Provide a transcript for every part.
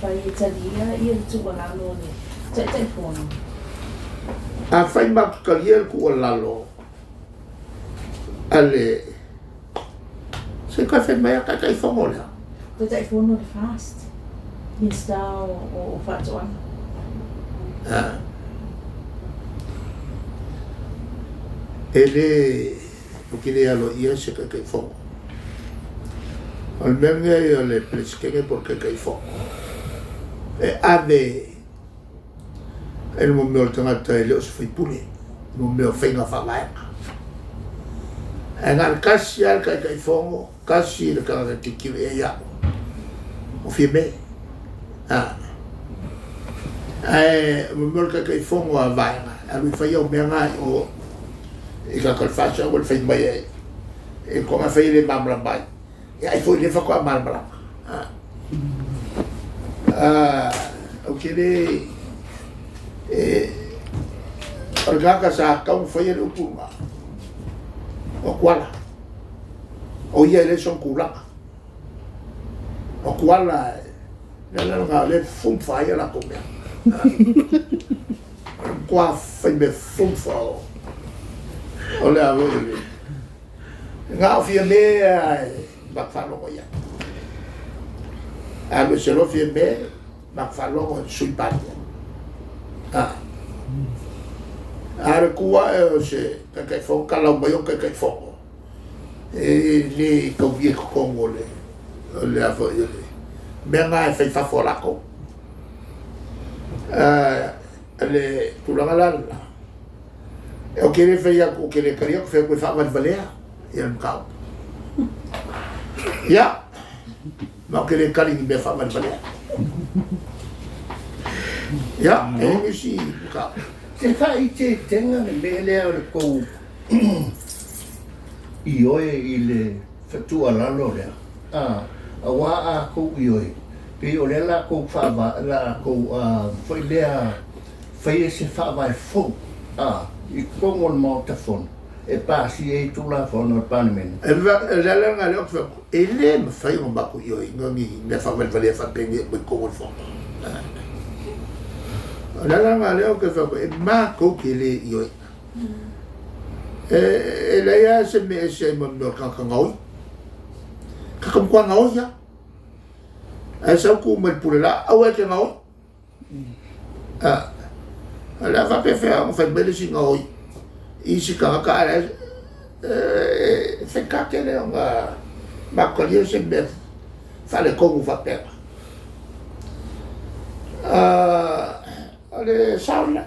fai talia ia tu lalo ni tai fono a fai makalia ku lalo ale se ka fai mai ka kai fongo la tai fono de fast insta o fatuan ele o que le alo ia se ka kai fongo al menga ia le pleskenge porque kai fongo e ave el momento tangata ele o se fai pule no meu fenga falaia en al kasi al kai fongo kasi le ka tiki e ya o fieme momento kai fongo a vai a lui fai o menga o e ka kal fasa o fai mai e como fai le mamla bai e aí foi le fa com a mamla o que ele orgaga sa ka foi ele o pulma o kuala o ia ele son kula o kuala la le fum fai la comia qua fai me fum fo o le avo ele nga fia me ba fa lo ya a lo se lo fia me ba fa lo sui pa are kua e se kai fo kala mai o kai fo e ni ko vi ko ngole le avo ele benga e fai fa fo la ko le tulangala e o que ele fez o que ele queria que foi com a valea e ele cau ya mas o que ele queria que fa valea ya e si cau se fai te tenga me le ko ioe ile fatua la lore wa a ko ioe pe o le la ko fa la ko foi le fai se fa vai fo i kongo mo ta fon e pa si e tu la fon o panemen e la la ngale o ele me fai un baku ioe ngi me fa valea fa pengi me kongo fon la ngale o que fa e ma ko que le ioe e la ya se me no ka ngoi ka kom kwa ngoi ya e sa ku me pula au e ke ngoi la va pe faire on fait belle si ngoi ici ka ka ala se ka ke le nga ma ko ye se me fa le ko va per ale sauna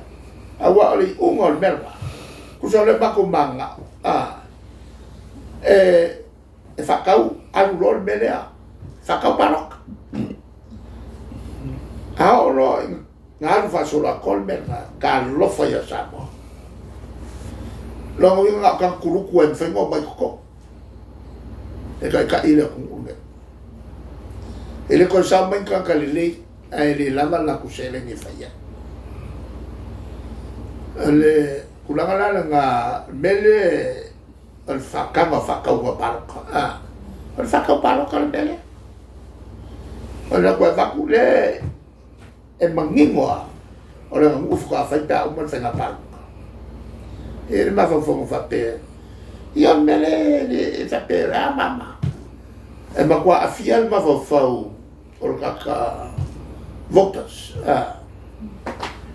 awa ali ungol merwa kusole bako manga e fakau alu lor melea fakau parok lo ngalu fa sola kolmena ka lo fa ya samo lo ngi nga kan kulu ku en fengo mai ko e ka ile ku ele ko sa mai kan ka le ele lava la kusele ni fa ya le kulangala nga mele al fakama fakau wa parok al fakau parok al mele ala ko vakule e mangingoa ora ngufu ka faita o man fena parok e ma fa fo fa pe io mele e fa pe mama e ma kwa afial ma fa o ka votas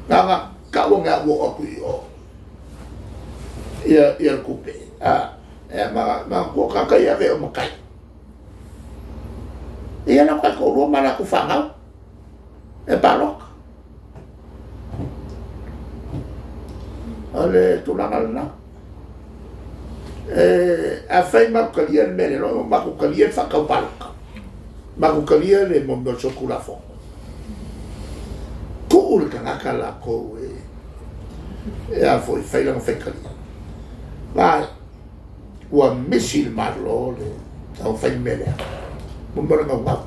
nga ka wonga wo aku yo ia kupe ma ko ka ka ia ve o makai ia na ka ko ro mana ku fanga e parok ale tu la na a fai ma ka ia mele no ma ku ka ia fa ka parok ma ku ka ia le mo so ku la fo ko ul ka la ko a foi fai la fai ka vai o misil marlo le au fai mele mo nga wa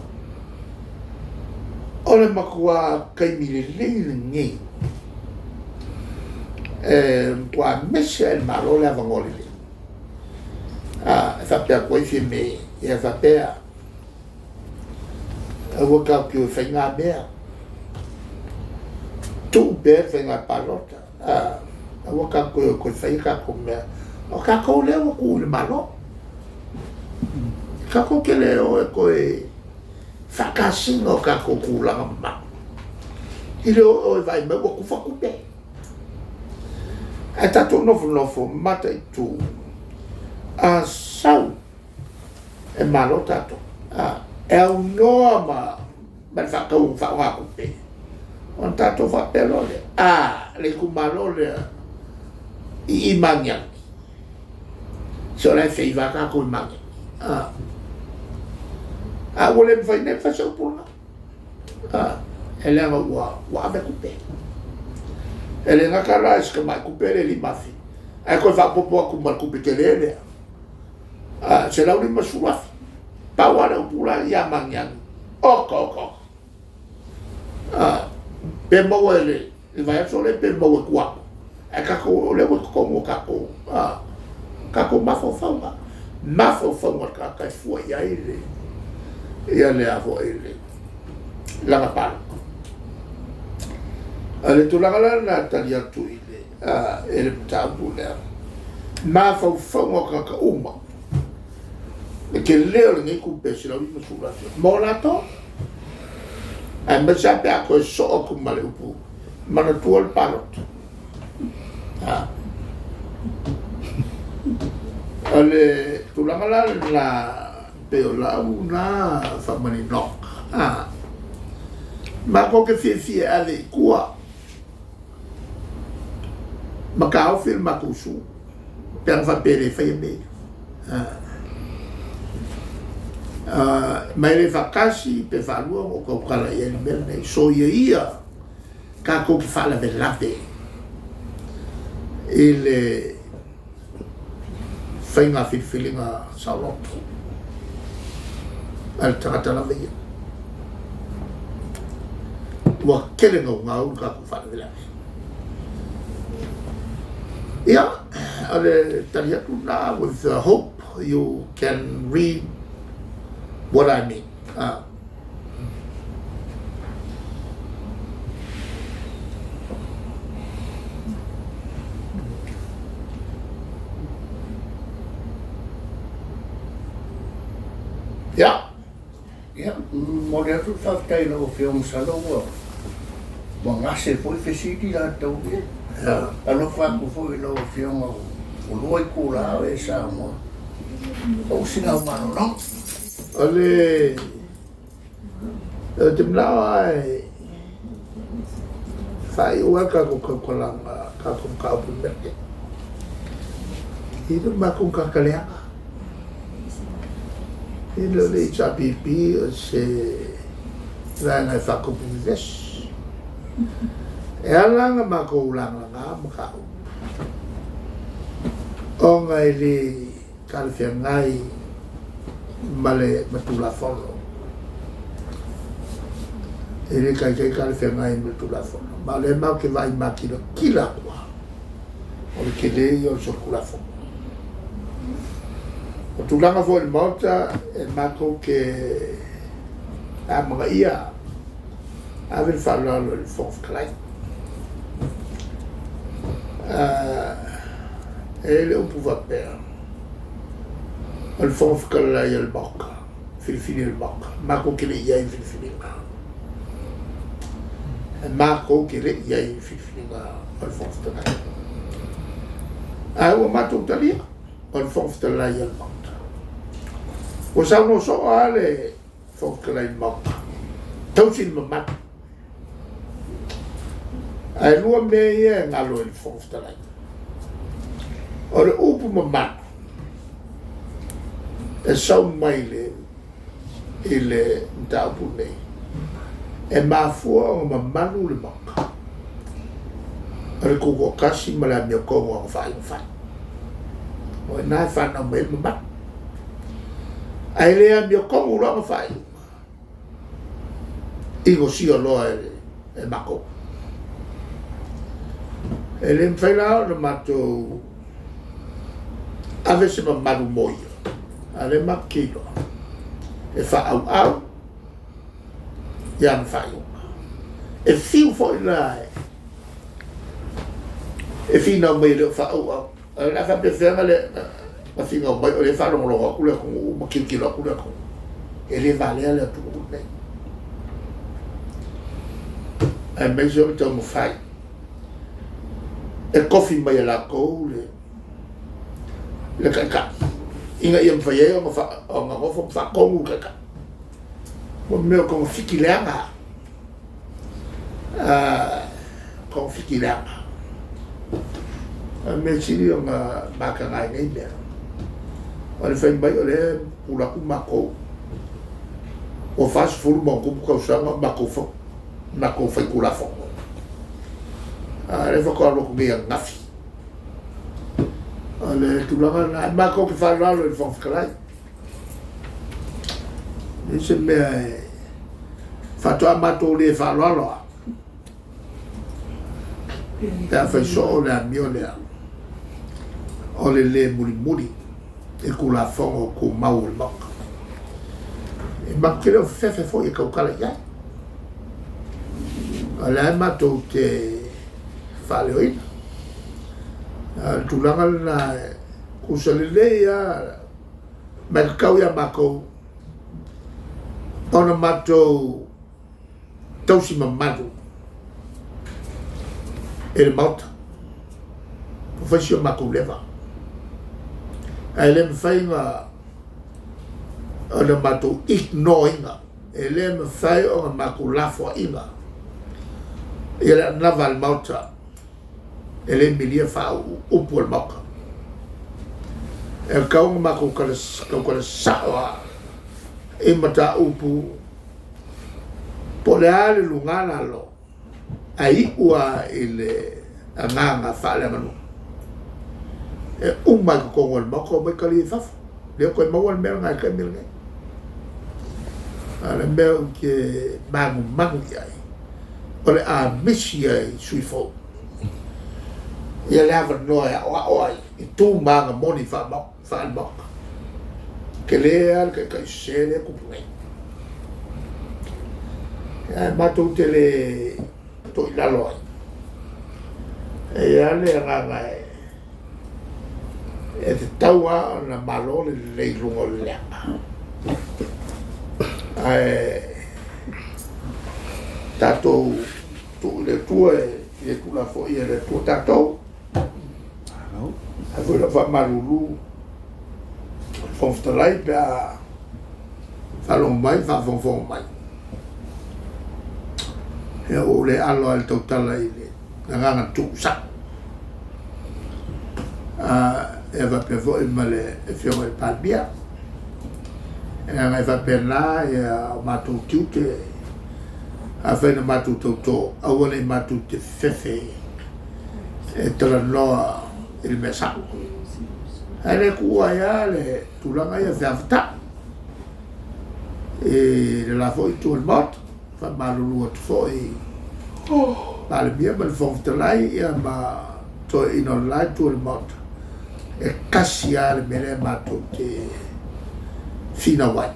ole makua kai milele ngi kwa misil marlo le avangoli fa pe ko me e fa pe a wo ka que fai nga be tu be venga palota a ka ko fai ka ko me o ka ko le o ku le malo ka ko ke le o ko e whakasingo ka ko kulanga ma i le o vai me o ku faku be a tato nofo mata i tu a sau e malo tato e au noa ma whakau whakaku be on tato whapelo le le ku malo le i mangiang so le fei waka ko i mangiang wole me fai ne fa so pula ele nga wa be ku be ele nga kala ska mai ku pere li mafi ko fa popo ku mal ku betelele se la uli masua pa wala pula ya mangiang oko pe mo ele vai sole pe mo ku ka ko le ko mo ka ko mafo fanga ka fu ya ile ia le avo ile langa pa ale tu langa na talia tu ile ele tabu le mafo fanga ka uma ke leo ni ku pe sila mi sula mo la to a me sa pe ko so ku male upu mana tuol palot ale tu langa la pero la una famani nok ma ko ke fi ale kua ma ka o film ma kusu per fa pere fa me ma le vakasi pe fa lu o ko kala ye berne so ye ia ka ko fa la velate ele fa inga feelinga salotto al tata la veia wa kele no ngau ka ku fa vela ya ale talia tu na with hope you can read what I mean ya Ya, mo le atu whakatei no film saloa. Wa ngase foi fesiti la tau e. Alo whaku foi no film o loi kula e sa mo. O singa umano no? Ale te mnao ai whai ua ka kukalanga ka kukapu meke. Hidu makung kakaleanga. Hidu le HRPP se ranga e whakupu ves. E alanga mako ulanga ngā makau. O ngai le kalwhia ngai male matula fono. E le kai kalwhia ngai matula fono. Ma le mau ke vai makina kila kua. O le ke le i o sokula fono. O tulanga fo le mauta e mako ke a mga ia. A vil whalalo le fof klai. E le upu vapea. Le fof klai el boka. Filifini el boka. Mako ke le iai filifini nga. Mako ke le iai filifini nga. Le fof klai. A ua matou talia. Le fof klai el boka. O sa no so ale fof klai el boka. Tausin mamata. Ai lua me ia ngalo il fof talai. O le upu mamata. E sau mai le ntaupu nei. E mafua o mamanu le maka. O le kuko kasi ma la mio kongo o whai o whai. O e nai whana me mamata. Ai lea mio kongo ula o whai. Igo si o loa e mako. E le mwhailao na matou ave se mamaru moia. A le makino. E wha au. Ia na whai unga. E fiu fo i la e fina mai le fa o la fa pe fenga le ma finga mai o le fa lo lo ku le ku ma ki lo ku le ku e le vale le tu ne e me jo to mo fai e kofi mai la ko le ka inga ia fa ye o fa o nga o fa ko mu ka mo me ko fiki le nga ko fiki le nga me chiri o nga baka ngai nei le o le fai mai o le pula ku mako o faz furu mo ku ko sa mako fo mako fai kula fo le fo ko lo ku me ngafi le tulanga na mako ke fa lo le fo fkalai ni se me fa to amato le fa lo ta fai so le mio le o le muri e kula fongo ko maul mak e makelo fefe fo e kala ya ala mato te fale oi tulanga na kusalele ya merkau ya mako ona mato tausi mamado el mauta professio mako leva ele me fai nga ona mato ignoinga ele me fai ona mako lafo inga ele naval mauta ele milia fa upol maka e kau mako kala sawa e mata upu poleale lungana lo ai ua ele anganga fa le manu e umma ko ngol mako ba kali faf le ko mawal mel nga ka mel nga ala mel ke magu ai ole a misia sui fo ia lava noia o i tu manga moni fa mo ke le al ke sele ku ngai ya mato tele Toilaepa e ale nga e te taua na malo le leilungo le tatou tu le tua e kula fo ia le tua tatou a foi la fa malulu fonftalai pe a falong mai fa fonfong mai e o le alo al totala i le nganga tu sa e va pe vo ma le fiore palbia e nga va pe la e matu tuke a fe na matu toto a wole matu te fefe e tala loa il mesa ale kuwa ya le tulanga ya fafta e la foi tu il mot fa malulu at foi al bia bel fonftalai ya ma to in online tu il mot e kasia le mele matu te fina wat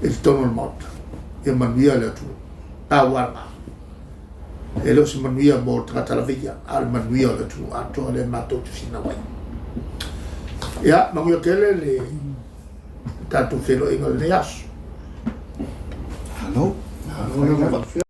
il tono il mot e manuia le tu awara e lo si manuia mo tra la via al manuia le tu ato le matu te fina wat ya manguia kele le tatu felo ingo le as. Hello.